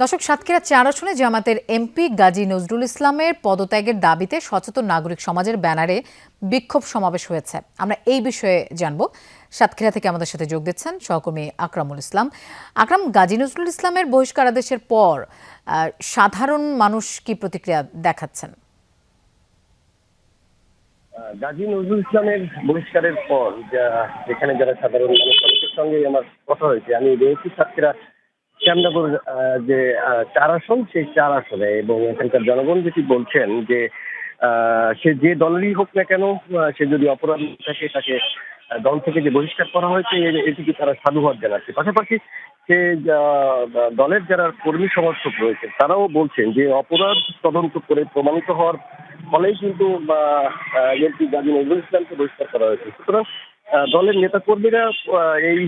দর্শক, সাতক্ষীরা ৪ আসনে জামাতের এমপি গাজী নজরুল ইসলামের পদত্যাগের দাবিতে সচেতন নাগরিক সমাজের ব্যানারে বিক্ষোভ সমাবেশ হয়েছে। আমরা এই বিষয়ে জানব। সাতক্ষীরা থেকে আমাদের সাথে যোগ দিচ্ছেন সহকর্মী আকরামুল ইসলাম। আকরাম, গাজী নজরুল ইসলামের বহিষ্কার আদেশের পর সাধারণ মানুষ কি প্রতিক্রিয়া দেখাচ্ছেন? গাজী নজরুল ইসলামের বহিষ্কারের পর যেখানে যারা সাধারণ মানুষ তাদের সঙ্গে আমার কথা হয়েছে, আমি রয়েছি সাতক্ষীরা শ্যামনগর যে ৪ আসন, সেই ৪ আসনে, এবং এখানকার জনগণ যেটি বলছেন যে সে যে দলেরই হোক না কেন, সে যদি অপরাধ থাকে তাকে দল থেকে যে বহিষ্কার করা হয়েছে এটিকে তারা সাধুবাদ জানাচ্ছে। পাশাপাশি সে দলের যারা কর্মী সমর্থক রয়েছে তারাও বলছেন যে অপরাধ তদন্ত করে প্রমাণিত হওয়ার ফলেই কিন্তু এমপি গাজী নজরুল ইসলামকে বহিষ্কার করা হয়েছে। সুতরাং দলের নেতাকর্মীরা এই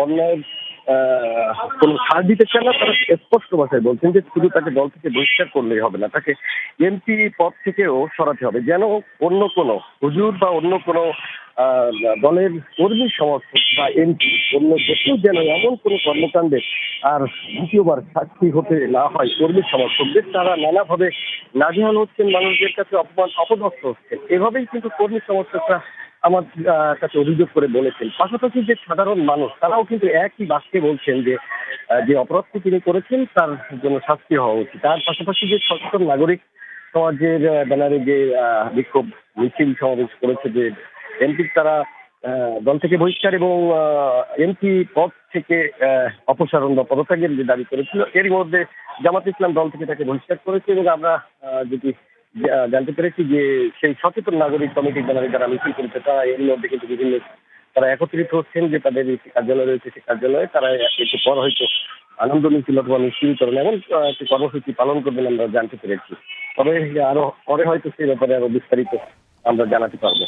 অন্যায়ের কোনো ছাড় দিতে চান না। তারা স্পষ্ট ভাষায় বলছেন যে শুধু তাকে দল থেকে বহিষ্কার করলেই হবে না, তাকে এমপি পদ থেকেও সরাতে হবে, যেন অন্য কোনো হুজুর বা অন্য কোনো দলের কর্মী সমর্থক বা এমপি অন্য কেউ যেন এমন কোনো কর্মকাণ্ডে আর দ্বিতীয়বার সাক্ষী হতে না হয়। কর্মী সমর্থকদের তারা নানাভাবে নাজেহাল হচ্ছেন, মানুষদের কাছে অপদস্থ হচ্ছেন। এভাবেই কিন্তু কর্মী সমর্থকরা আমার কাছে অভিযোগ করে বলেছেন। পাশাপাশি যে সাধারণ মানুষ তারাও কিন্তু একই বাক্যে বলছেন যে যে অপরাধটি তিনি করেছেন তার জন্য শাস্তি হওয়া উচিত। তার পাশাপাশি যে সচেতন নাগরিক সমাজের ব্যানারে যে বিক্ষোভ মিছিল সমাবেশ করেছে, যে এমপি তারা দল থেকে বহিষ্কার এবং এমপি পদ থেকে অপসারণ বা পদত্যাগের যে দাবি করেছিল, এরই মধ্যে জামাত ইসলাম দল থেকে তাকে বহিষ্কার করেছে। এবং আমরা যদি জানতে পেরেছি যে সেই সচেতন নাগরিক কমিটির ব্যানারে যারা মিছিল করেছে তারা এর মধ্যে কিন্তু বিভিন্ন তারা একত্রিত হচ্ছেন, যে তাদের যে কার্যালয় রয়েছে সেই কার্যালয়ে তারা একটু পর হয়তো আনন্দ মিছিল অথবা মিছিল বিতরণ এমন একটি কর্মসূচি পালন করবেন আমরা জানতে পেরেছি। তবে আরো পরে হয়তো সেই ব্যাপারে আরো বিস্তারিত আমরা জানাতে পারবো।